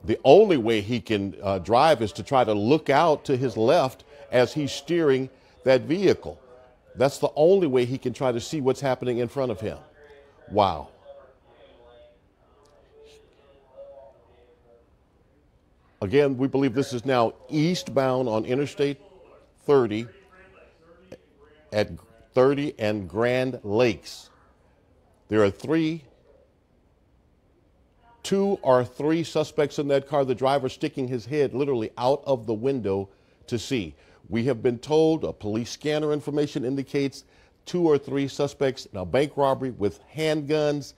The only way he can drive is to try to look out to his left as he's steering that vehicle. That's the only way he can try to see what's happening in front of him. Wow. Again, we believe this is now eastbound on Interstate 30 at 30 and Grand Lakes. There are two or three suspects in that car, the driver sticking his head literally out of the window to see. We have been told a police scanner information indicates 2 or 3 suspects in a bank robbery with handguns,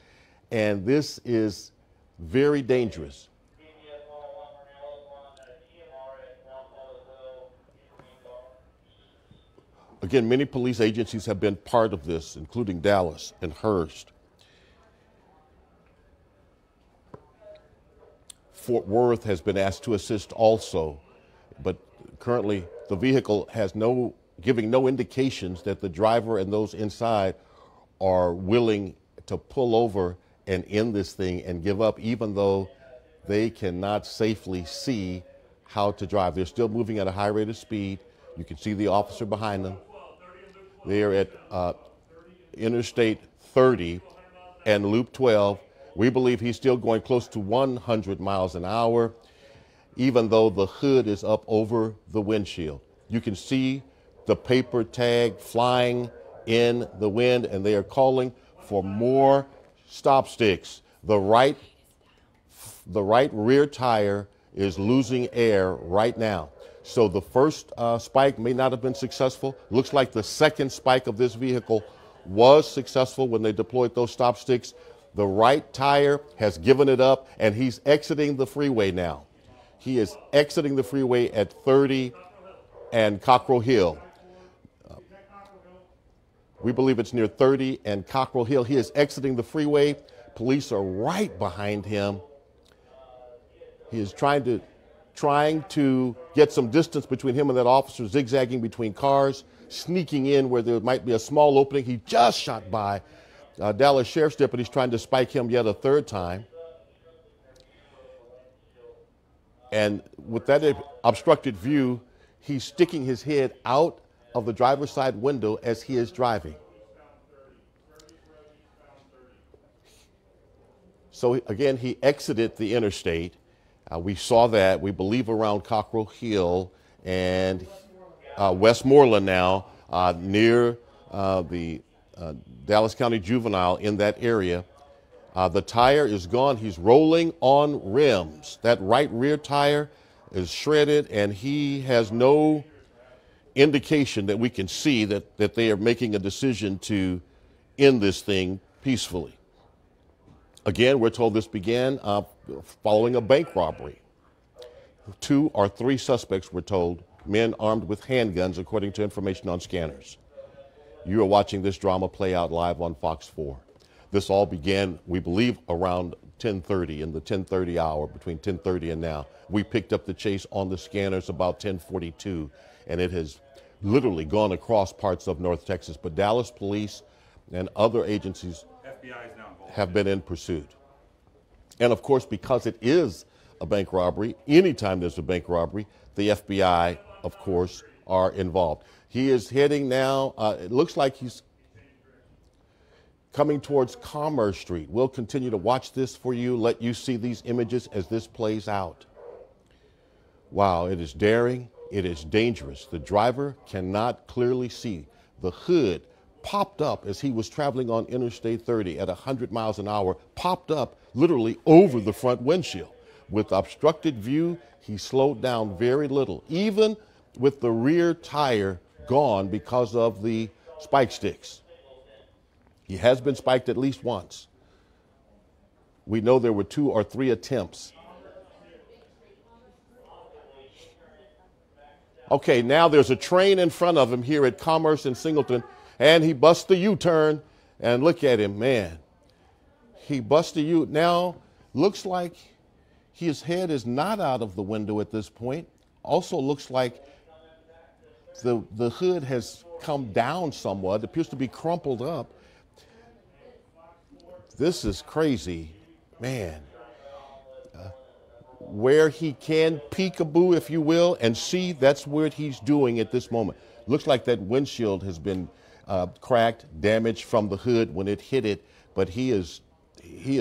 and this is very dangerous. Again, many police agencies have been part of this, including Dallas and Hurst. Fort Worth has been asked to assist also, but currently the vehicle has giving no indications that the driver and those inside are willing to pull over and end this thing and give up, even though they cannot safely see how to drive. They're still moving at a high rate of speed. You can see the officer behind them. They are at Interstate 30 and Loop 12. We believe he's still going close to 100 miles an hour, even though the hood is up over the windshield. You can see the paper tag flying in the wind, and they are calling for more stop sticks. The right rear tire is losing air right now. So the first spike may not have been successful. Looks like the second spike of this vehicle was successful when they deployed those stop sticks. The right tire has given it up, and he's exiting the freeway now. He is exiting the freeway at 30 and Cockrell Hill. We believe it's near 30 and Cockrell Hill. He is exiting the freeway. Police are right behind him. He is trying to get some distance between him and that officer, zigzagging between cars, sneaking in where there might be a small opening. He just shot by Dallas Sheriff's deputies trying to spike him yet a third time. And with that obstructed view, he's sticking his head out of the driver's side window as he is driving. So again, he exited the interstate. We saw that, we believe, around Cockrell Hill and Westmoreland now, near the Dallas County Juvenile in that area. The tire is gone. He's rolling on rims. That right rear tire is shredded, and he has no indication that we can see that they are making a decision to end this thing peacefully. Again, we're told this began following a bank robbery. 2 or 3 suspects were told, men armed with handguns, according to information on scanners. You are watching this drama play out live on Fox 4. This all began, we believe, around 10:30, in the 10:30 hour, between 10:30 and now. We picked up the chase on the scanners about 10:42, and it has literally gone across parts of North Texas. But Dallas police and other agencies have been in pursuit. And of course, because it is a bank robbery, anytime there's a bank robbery, the FBI, of course, are involved. He is heading now, it looks like he's coming towards Commerce Street. We'll continue to watch this for you, let you see these images as this plays out. Wow, it is daring, it is dangerous. The driver cannot clearly see. The hood popped up as he was traveling on Interstate 30 at 100 miles an hour, popped up literally over the front windshield. With obstructed view, he slowed down very little, even with the rear tire gone because of the spike sticks. He has been spiked at least once. We know there were 2 or 3 attempts. Okay, now there's a train in front of him here at Commerce and Singleton, and he busts the U-turn, and look at him, man. He busts the U. Now, looks like his head is not out of the window at this point. Also looks like the hood has come down somewhat. It appears to be crumpled up. This is crazy, man. where he can peekaboo, if you will, and see, that's what he's doing at this moment. Looks like that windshield has been cracked, damaged from the hood when it hit it, but he is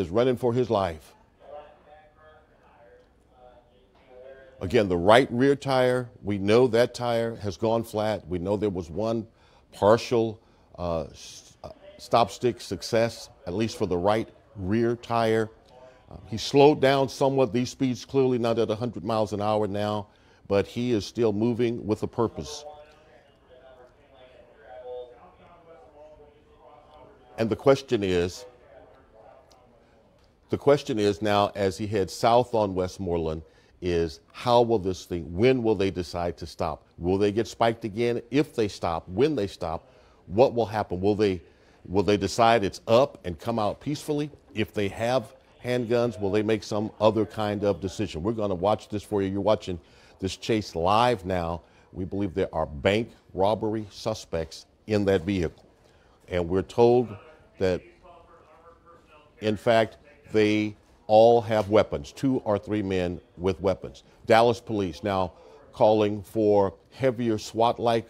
running for his life. Again, the right rear tire, we know that tire has gone flat. We know there was one partial stop stick success, at least for the right rear tire. He slowed down somewhat. These speeds clearly not at 100 miles an hour now, but he is still moving with a purpose. And the question is now, as he heads south on Westmoreland, is how will this thing, when will they decide to stop? Will they get spiked again? If they stop, when they stop, what will happen? Will they decide it's up and come out peacefully? If they have handguns, will they make some other kind of decision? We're going to watch this for you. You're watching this chase live now. We believe there are bank robbery suspects in that vehicle. And we're told that, in fact, they all have weapons, 2 or 3 men with weapons. Dallas police now calling for heavier SWAT-like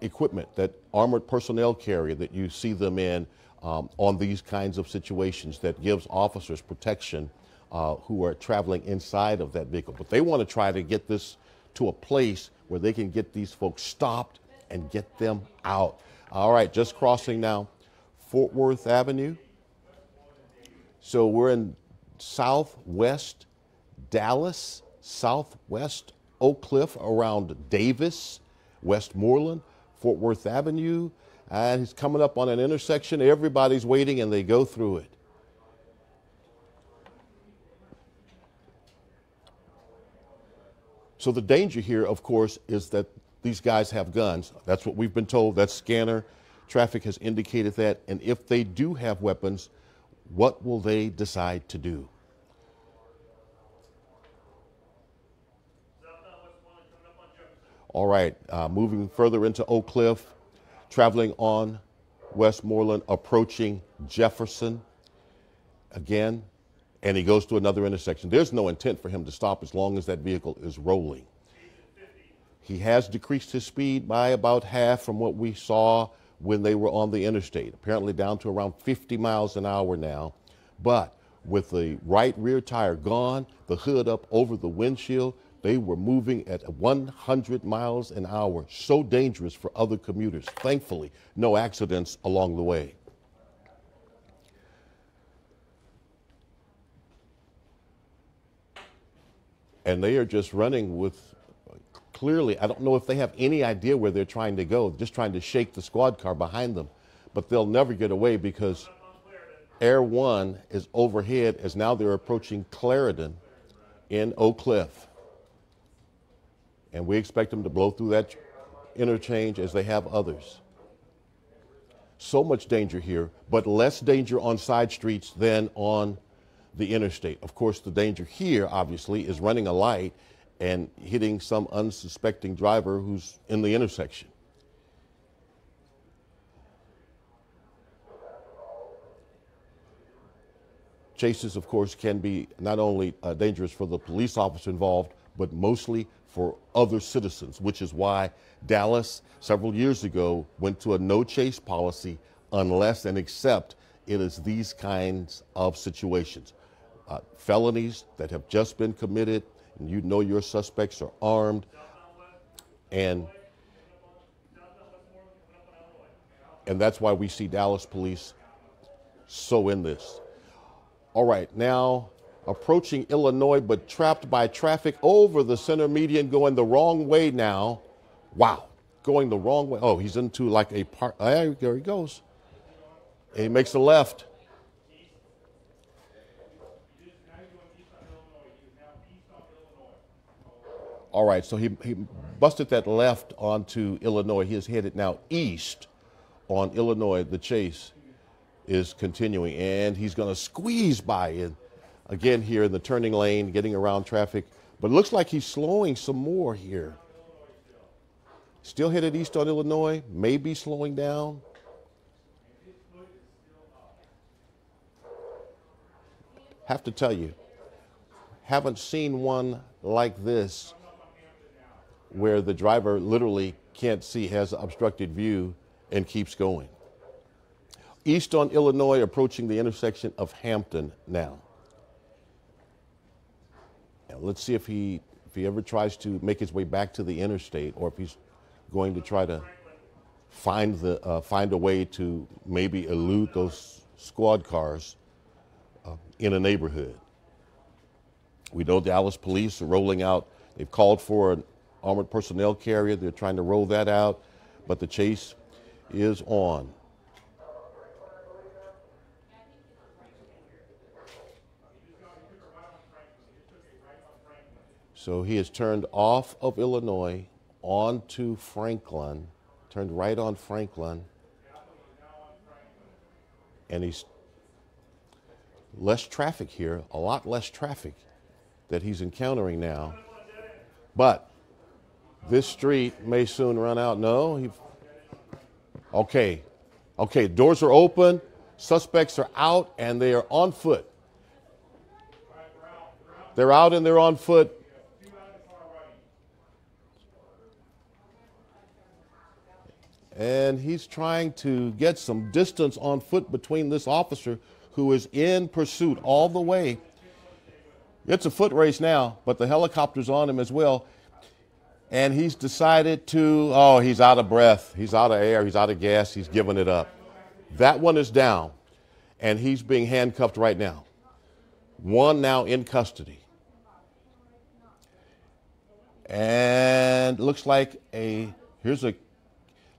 equipment, that armored personnel carrier that you see them in on these kinds of situations, that gives officers protection who are traveling inside of that vehicle. But they want to try to get this to a place where they can get these folks stopped and get them out. All right, just crossing now Fort Worth Avenue. So we're in southwest Dallas, southwest Oak Cliff, around Davis, Westmoreland, Fort Worth Avenue, and he's coming up on an intersection. Everybody's waiting and they go through it. So the danger here, of course, is that these guys have guns. That's what we've been told. That scanner traffic has indicated that. And if they do have weapons, what will they decide to do? All right, moving further into Oak Cliff, traveling on Westmoreland, approaching Jefferson again, and he goes to another intersection. There's no intent for him to stop as long as that vehicle is rolling. He has decreased his speed by about half from what we saw when they were on the interstate, apparently down to around 50 miles an hour now. But with the right rear tire gone, the hood up over the windshield, they were moving at 100 miles an hour. So dangerous for other commuters. Thankfully, no accidents along the way. And they are just running with, clearly, I don't know if they have any idea where they're trying to go, just trying to shake the squad car behind them. But they'll never get away because Air One is overhead as now they're approaching Clarendon in Oak Cliff. And we expect them to blow through that interchange as they have others. So much danger here, but less danger on side streets than on the interstate. Of course, the danger here, obviously, is running a light and hitting some unsuspecting driver who's in the intersection. Chases, of course, can be not only dangerous for the police officer involved, but mostly for other citizens, which is why Dallas, several years ago, went to a no chase policy unless and except it is these kinds of situations. Felonies that have just been committed, and you know your suspects are armed, and that's why we see Dallas police so in this. All right, now approaching Illinois, but trapped by traffic over the center median, going the wrong way now. Wow, going the wrong way. Oh, he's into like a park. There he goes. And he makes a left. All right, so he busted that left onto Illinois. He is headed now east on Illinois. The chase is continuing, and he's going to squeeze by in again here in the turning lane, getting around traffic. But it looks like he's slowing some more here. Still headed east on Illinois, maybe slowing down. Have to tell you, haven't seen one like this where the driver literally can't see, has obstructed view, and keeps going. East on Illinois, approaching the intersection of Hampton now. And let's see if he ever tries to make his way back to the interstate, or if he's going to try to find a way to maybe elude those squad cars in a neighborhood. We know Dallas police are rolling out. They've called for an armored personnel carrier. They're trying to roll that out, but the chase is on. So he has turned off of Illinois onto Franklin, turned right on Franklin, and he's less traffic here, a lot less traffic that he's encountering now. But this street may soon run out. No, okay, doors are open, suspects are out, and they are on foot. They're out and they're on foot. And he's trying to get some distance on foot between this officer who is in pursuit all the way. It's a foot race now, but the helicopter's on him as well. And he's decided to, he's out of breath, he's out of air, he's out of gas, he's giving it up. That one is down, and he's being handcuffed right now. One now in custody. And looks like a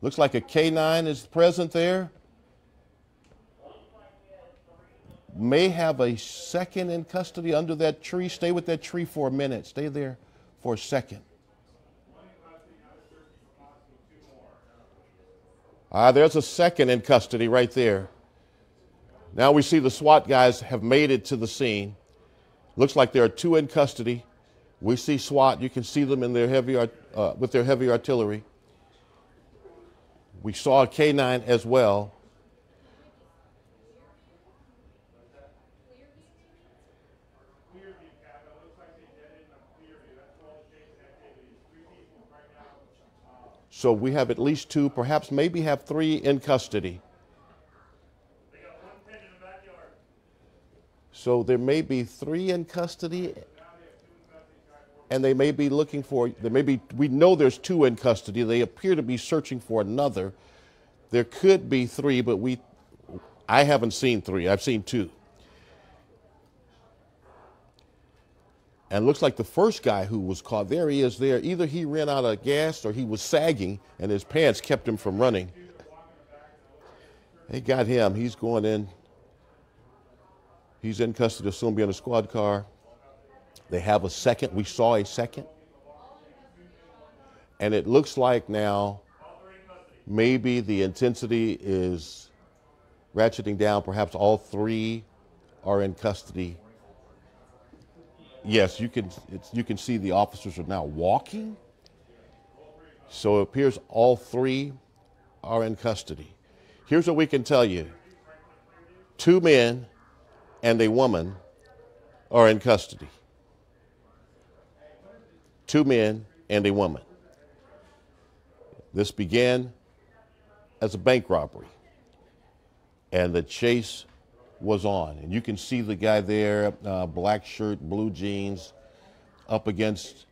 K9 is present there. May have a second in custody under that tree. Stay with that tree for a minute. Stay there for a second. There's a second in custody right there. Now we see the SWAT guys have made it to the scene. Looks like there are two in custody. We see SWAT. You can see them in their with their heavy artillery. We saw a K9 as well. So we have at least two, perhaps maybe have three in custody. So there may be three in custody, and they may be looking for, we know there's two in custody. They appear to be searching for another. There could be three, but I haven't seen three. I've seen two. And looks like the first guy who was caught, there he is there. Either he ran out of gas or he was sagging and his pants kept him from running. They got him. He's going in. He's in custody. He'll soon be in a squad car. They have a second. We saw a second. And it looks like now maybe the intensity is ratcheting down. Perhaps all three are in custody. Yes, you can see the officers are now walking. So it appears all three are in custody. Here's what we can tell you. 2 men and a woman are in custody. 2 men and a woman. This began as a bank robbery, and the chase was on. And you can see the guy there, black shirt, blue jeans, up against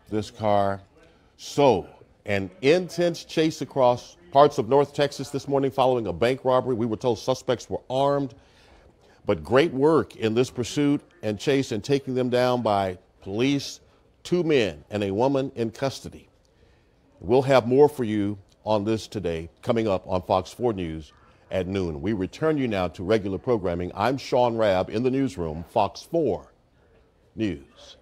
this car. So, an intense chase across parts of North Texas this morning following a bank robbery. We were told suspects were armed, but great work in this pursuit and chase and taking them down by police. 2 men and a woman in custody. We'll have more for you on this today, coming up on Fox 4 News at noon. We return you now to regular programming. I'm Sean Rabb in the newsroom, Fox 4 News.